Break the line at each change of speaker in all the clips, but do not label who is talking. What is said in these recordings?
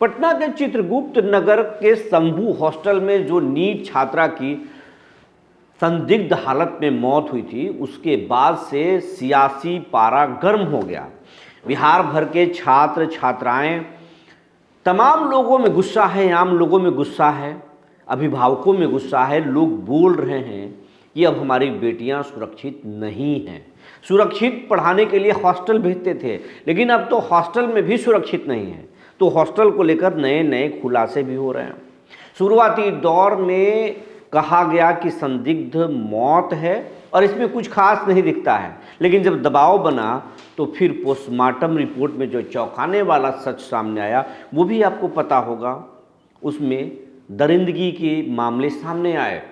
पटना के चित्रगुप्त नगर के शंभू हॉस्टल में जो नीट छात्रा की संदिग्ध हालत में मौत हुई थी, उसके बाद से सियासी पारा गर्म हो गया। बिहार भर के छात्र छात्राएं, तमाम लोगों में गुस्सा है, आम लोगों में गुस्सा है, अभिभावकों में गुस्सा है। लोग बोल रहे हैं कि अब हमारी बेटियां सुरक्षित नहीं हैं। सुरक्षित पढ़ाने के लिए हॉस्टल भेजते थे, लेकिन अब तो हॉस्टल में भी सुरक्षित नहीं है। तो हॉस्टल को लेकर नए नए खुलासे भी हो रहे हैं। शुरुआती दौर में कहा गया कि संदिग्ध मौत है और इसमें कुछ खास नहीं दिखता है, लेकिन जब दबाव बना तो फिर पोस्टमार्टम रिपोर्ट में जो चौंकाने वाला सच सामने आया वो भी आपको पता होगा। उसमें दरिंदगी के मामले सामने आए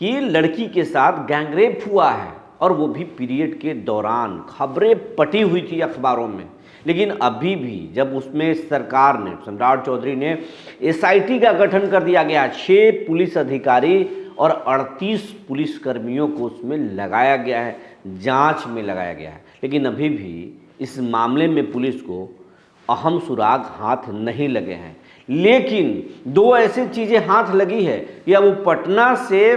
कि लड़की के साथ गैंगरेप हुआ है और वो भी पीरियड के दौरान। खबरें पटी हुई थी अखबारों में, लेकिन अभी भी जब उसमें सरकार ने, सम्राट चौधरी ने एसआईटी का गठन कर दिया गया, 6 पुलिस अधिकारी और 38 पुलिसकर्मियों को उसमें लगाया गया है, जांच में लगाया गया है, लेकिन अभी भी इस मामले में पुलिस को अहम सुराग हाथ नहीं लगे हैं। लेकिन 2 ऐसी चीज़ें हाथ लगी है कि अब वो पटना से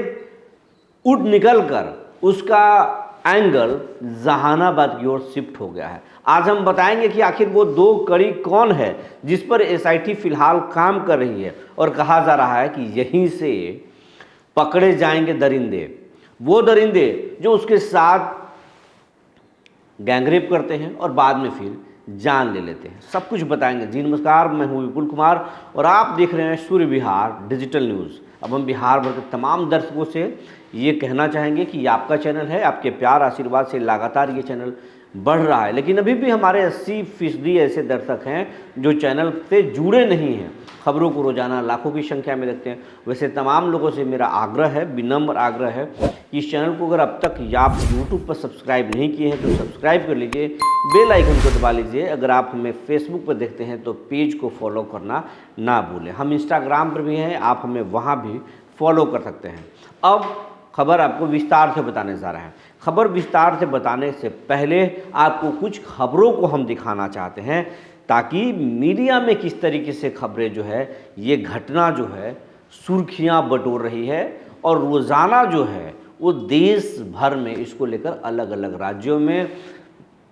उड़ निकल कर उसका एंगल जहानाबाद की ओर शिफ्ट हो गया है। आज हम बताएंगे कि आखिर वो 2 कड़ी कौन है जिस पर एसआईटी फिलहाल काम कर रही है, और कहा जा रहा है कि यहीं से पकड़े जाएंगे दरिंदे, वो दरिंदे जो उसके साथ गैंगरेप करते हैं और बाद में फिर जान ले लेते हैं। सब कुछ बताएंगे। जी नमस्कार, मैं हूँ विपुल कुमार और आप देख रहे हैं सूर्य विहार डिजिटल न्यूज़। अब हम बिहार भर के तमाम दर्शकों से ये कहना चाहेंगे कि ये आपका चैनल है, आपके प्यार आशीर्वाद से लगातार ये चैनल बढ़ रहा है, लेकिन अभी भी हमारे 80% ऐसे दर्शक हैं जो चैनल से जुड़े नहीं हैं। खबरों को रोजाना लाखों की संख्या में देखते हैं। वैसे तमाम लोगों से मेरा आग्रह है, विनम्र आग्रह है कि इस चैनल को अगर अब तक आप यूट्यूब पर सब्सक्राइब नहीं किए हैं तो सब्सक्राइब कर लीजिए, बेल आइकन को दबा लीजिए। अगर आप हमें फेसबुक पर देखते हैं तो पेज को फॉलो करना ना भूलें। हम इंस्टाग्राम पर भी हैं, आप हमें वहाँ भी फॉलो कर सकते हैं। अब खबर आपको विस्तार से बताने जा रहे हैं। खबर विस्तार से बताने से पहले आपको कुछ खबरों को हम दिखाना चाहते हैं, ताकि मीडिया में किस तरीके से खबरें जो है, ये घटना जो है सुर्खियां बटोर रही है, और रोज़ाना जो है वो देश भर में इसको लेकर अलग अलग राज्यों में,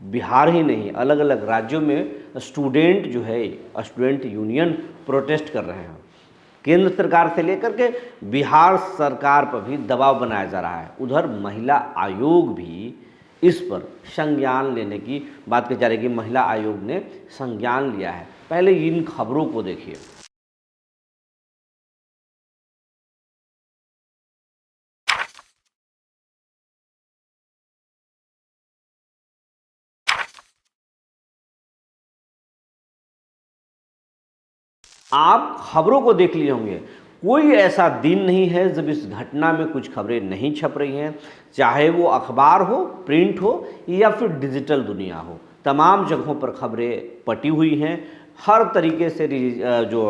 बिहार ही नहीं अलग अलग राज्यों में स्टूडेंट जो है, स्टूडेंट यूनियन प्रोटेस्ट कर रहे हैं। केंद्र सरकार से लेकर के बिहार सरकार पर भी दबाव बनाया जा रहा है। उधर महिला आयोग भी इस पर संज्ञान लेने की बात की जा रही है कि महिला आयोग ने संज्ञान लिया है। पहले इन खबरों को देखिए। आप खबरों को देख लिए होंगे, कोई ऐसा दिन नहीं है जब इस घटना में कुछ खबरें नहीं छप रही हैं, चाहे वो अखबार हो, प्रिंट हो या फिर डिजिटल दुनिया हो। तमाम जगहों पर खबरें पटी हुई हैं। हर तरीके से जो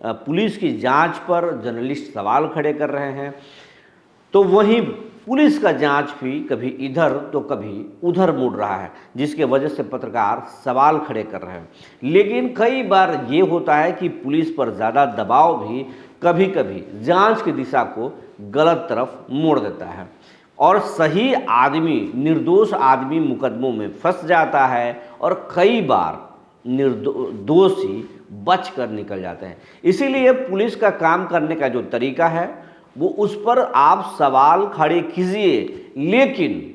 पुलिस की जांच पर जर्नलिस्ट सवाल खड़े कर रहे हैं, तो वहीं पुलिस का जांच भी कभी इधर तो कभी उधर मुड़ रहा है, जिसके वजह से पत्रकार सवाल खड़े कर रहे हैं। लेकिन कई बार ये होता है कि पुलिस पर ज़्यादा दबाव भी कभी कभी जांच की दिशा को गलत तरफ मोड़ देता है, और सही आदमी, निर्दोष आदमी मुकदमों में फंस जाता है, और कई बार निर्दोषी बच कर निकल जाते हैं। इसीलिए पुलिस का काम करने का जो तरीका है वो, उस पर आप सवाल खड़े कीजिए, लेकिन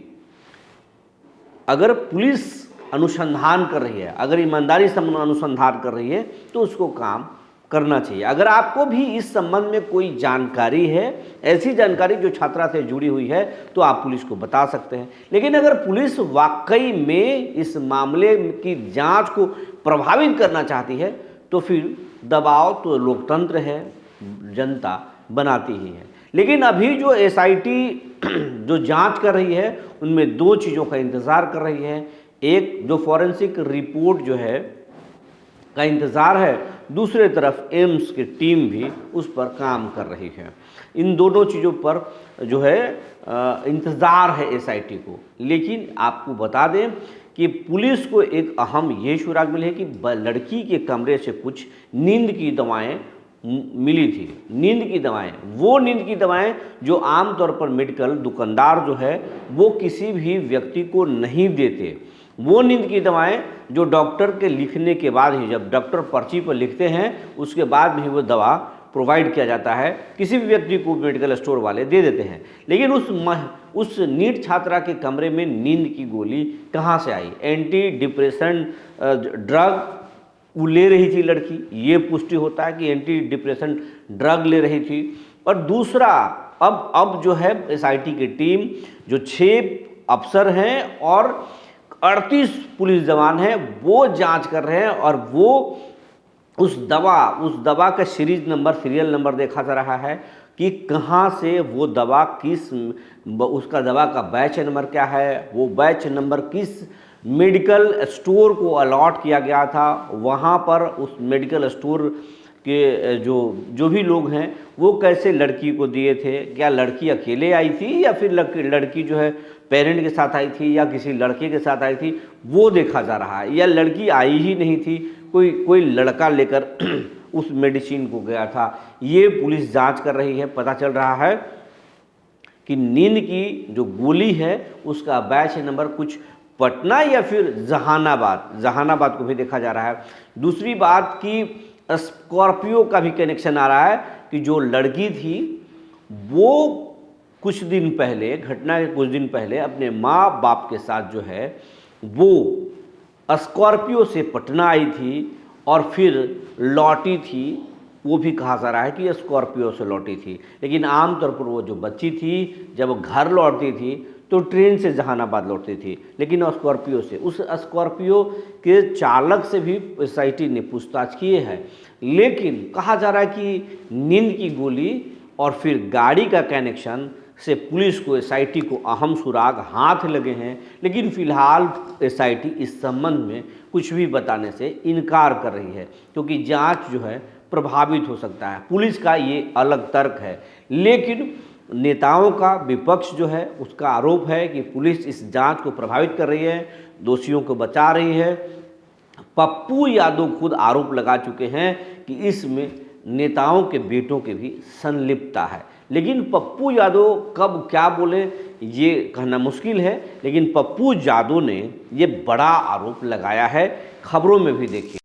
अगर पुलिस अनुसंधान कर रही है, अगर ईमानदारी से अनुसंधान कर रही है, तो उसको काम करना चाहिए। अगर आपको भी इस संबंध में कोई जानकारी है, ऐसी जानकारी जो छात्रा से जुड़ी हुई है, तो आप पुलिस को बता सकते हैं। लेकिन अगर पुलिस वाकई में इस मामले की जांच को प्रभावित करना चाहती है, तो फिर दबाव तो लोकतंत्र है, जनता बनाती ही है। लेकिन अभी जो एसआईटी जो जांच कर रही है, उनमें 2 चीज़ों का इंतज़ार कर रही है। एक, जो फॉरेंसिक रिपोर्ट जो है का इंतज़ार है, दूसरे तरफ एम्स की टीम भी उस पर काम कर रही है। इन दोनों चीज़ों पर जो है इंतज़ार है एसआईटी को। लेकिन आपको बता दें कि पुलिस को एक अहम ये सुराग मिली है कि लड़की के कमरे से कुछ नींद की दवाएं मिली थी। नींद की दवाएं, वो नींद की दवाएं जो आमतौर पर मेडिकल दुकानदार जो है वो किसी भी व्यक्ति को नहीं देते। वो नींद की दवाएं जो डॉक्टर के लिखने के बाद ही, जब डॉक्टर पर्ची पर लिखते हैं उसके बाद भी वो दवा प्रोवाइड किया जाता है, किसी भी व्यक्ति को मेडिकल स्टोर वाले दे देते हैं। लेकिन उस नीट छात्रा के कमरे में नींद की गोली कहाँ से आई? एंटी डिप्रेशन ड्रग वो ले रही थी लड़की, ये पुष्टि होता है कि एंटी डिप्रेशन ड्रग ले रही थी। और दूसरा, अब जो है एसआईटी की टीम जो 6 अफसर हैं और 38 पुलिस जवान हैं वो जांच कर रहे हैं, और वो उस दवा का सीरियल नंबर देखा जा रहा है कि कहाँ से वो दवा उसका दवा का बैच नंबर क्या है, वो बैच नंबर किस मेडिकल स्टोर को अलॉट किया गया था, वहाँ पर उस मेडिकल स्टोर के जो भी लोग हैं वो कैसे लड़की को दिए थे, क्या लड़की अकेले आई थी या फिर लड़की जो है पेरेंट के साथ आई थी या किसी लड़के के साथ आई थी, वो देखा जा रहा है, या लड़की आई ही नहीं थी, कोई लड़का लेकर उस मेडिसिन को गया था। ये पुलिस जांच कर रही है। पता चल रहा है कि नींद की जो गोली है उसका बैच नंबर कुछ पटना या फिर जहानाबाद को भी देखा जा रहा है। दूसरी बात कि स्कॉर्पियो का भी कनेक्शन आ रहा है कि जो लड़की थी वो कुछ दिन पहले, घटना के कुछ दिन पहले अपने माँ बाप के साथ जो है वो स्कॉर्पियो से पटना आई थी और फिर लौटी थी। वो भी कहा जा रहा है कि स्कॉर्पियो से लौटी थी, लेकिन आमतौर पर वो जो बच्ची थी जब वो घर लौटती थी तो ट्रेन से जहानाबाद लौटती थी, लेकिन स्कॉर्पियो से। उस स्कॉर्पियो के चालक से भी एसआईटी ने पूछताछ की है, लेकिन कहा जा रहा है कि नींद की गोली और फिर गाड़ी का कनेक्शन से पुलिस को, एसआईटी को अहम सुराग हाथ लगे हैं। लेकिन फिलहाल एसआईटी इस संबंध में कुछ भी बताने से इनकार कर रही है, क्योंकि जांच जो है प्रभावित हो सकता है। पुलिस का ये अलग तर्क है, लेकिन नेताओं का, विपक्ष जो है उसका आरोप है कि पुलिस इस जांच को प्रभावित कर रही है, दोषियों को बचा रही है। पप्पू यादव खुद आरोप लगा चुके हैं कि इसमें नेताओं के बेटों के भी संलिप्तता है, लेकिन पप्पू यादव कब क्या बोले ये कहना मुश्किल है। लेकिन पप्पू यादव ने ये बड़ा आरोप लगाया है, खबरों में भी देखिए।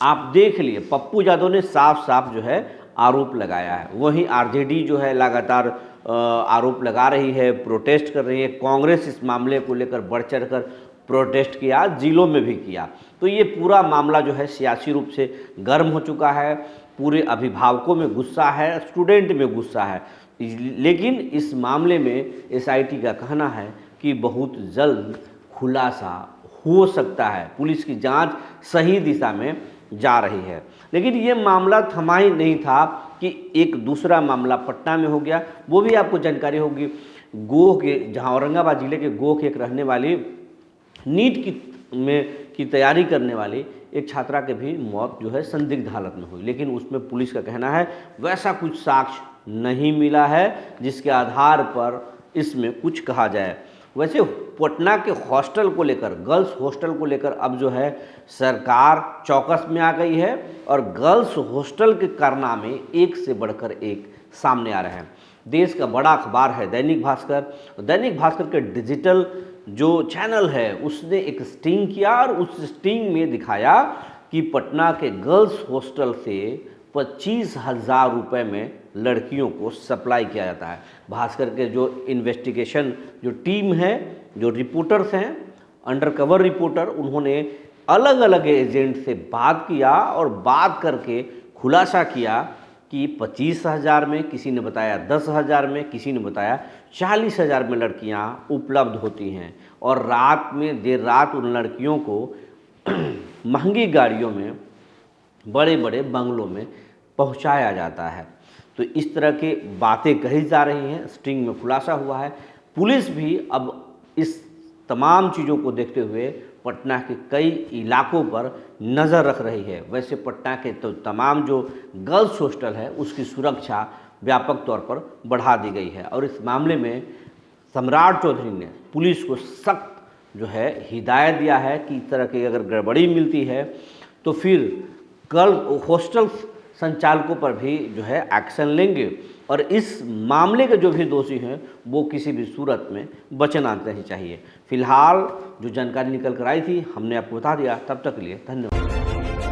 आप देख लिए पप्पू यादव ने साफ साफ जो है आरोप लगाया है। वहीं आरजेडी जो है लगातार आरोप लगा रही है, प्रोटेस्ट कर रही है। कांग्रेस इस मामले को लेकर बढ़ चढ़ कर प्रोटेस्ट किया, जिलों में भी किया। तो ये पूरा मामला जो है सियासी रूप से गर्म हो चुका है। पूरे अभिभावकों में गुस्सा है, स्टूडेंट में गुस्सा है। लेकिन इस मामले में एसआईटी का कहना है कि बहुत जल्द खुलासा हो सकता है, पुलिस की जांच सही दिशा में जा रही है। लेकिन ये मामला थमा ही नहीं था कि एक दूसरा मामला पटना में हो गया। वो भी आपको जानकारी होगी, गोह के, जहाँ औरंगाबाद जिले के गोह के एक रहने वाली नीट की तैयारी करने वाली एक छात्रा के भी मौत जो है संदिग्ध हालत में हुई। लेकिन उसमें पुलिस का कहना है वैसा कुछ साक्ष्य नहीं मिला है जिसके आधार पर इसमें कुछ कहा जाए। वैसे पटना के हॉस्टल को लेकर, गर्ल्स हॉस्टल को लेकर अब जो है सरकार चौकस में आ गई है, और गर्ल्स हॉस्टल के कारनामे एक से बढ़कर एक सामने आ रहे हैं। देश का बड़ा अखबार है दैनिक भास्कर। दैनिक भास्कर के डिजिटल जो चैनल है उसने एक स्टिंग किया, और उस स्टिंग में दिखाया कि पटना के गर्ल्स हॉस्टल से 25,000 रुपये में लड़कियों को सप्लाई किया जाता है। भास्कर के जो इन्वेस्टिगेशन जो टीम है, जो रिपोर्टर्स हैं, अंडरकवर रिपोर्टर, उन्होंने अलग अलग एजेंट से बात किया और बात करके खुलासा किया कि 25,000 में, किसी ने बताया 10,000 में, किसी ने बताया 40,000 में लड़कियां उपलब्ध होती हैं, और रात में देर रात उन लड़कियों को महंगी गाड़ियों में, बड़े बड़े बंगलों में पहुंचाया जाता है। तो इस तरह की बातें कही जा रही हैं, स्टिंग में खुलासा हुआ है। पुलिस भी अब इस तमाम चीज़ों को देखते हुए पटना के कई इलाकों पर नज़र रख रही है। वैसे पटना के तो तमाम जो गर्ल्स हॉस्टल है उसकी सुरक्षा व्यापक तौर पर बढ़ा दी गई है, और इस मामले में सम्राट चौधरी ने पुलिस को सख्त जो है हिदायत दिया है कि इस तरह की अगर गड़बड़ी मिलती है तो फिर कल हॉस्टल संचालकों पर भी जो है एक्शन लेंगे और इस मामले के जो भी दोषी हैं वो किसी भी सूरत में बचना नहीं चाहिए। फिलहाल जो जानकारी निकल कर आई थी हमने आपको बता दिया। तब तक के लिए धन्यवाद।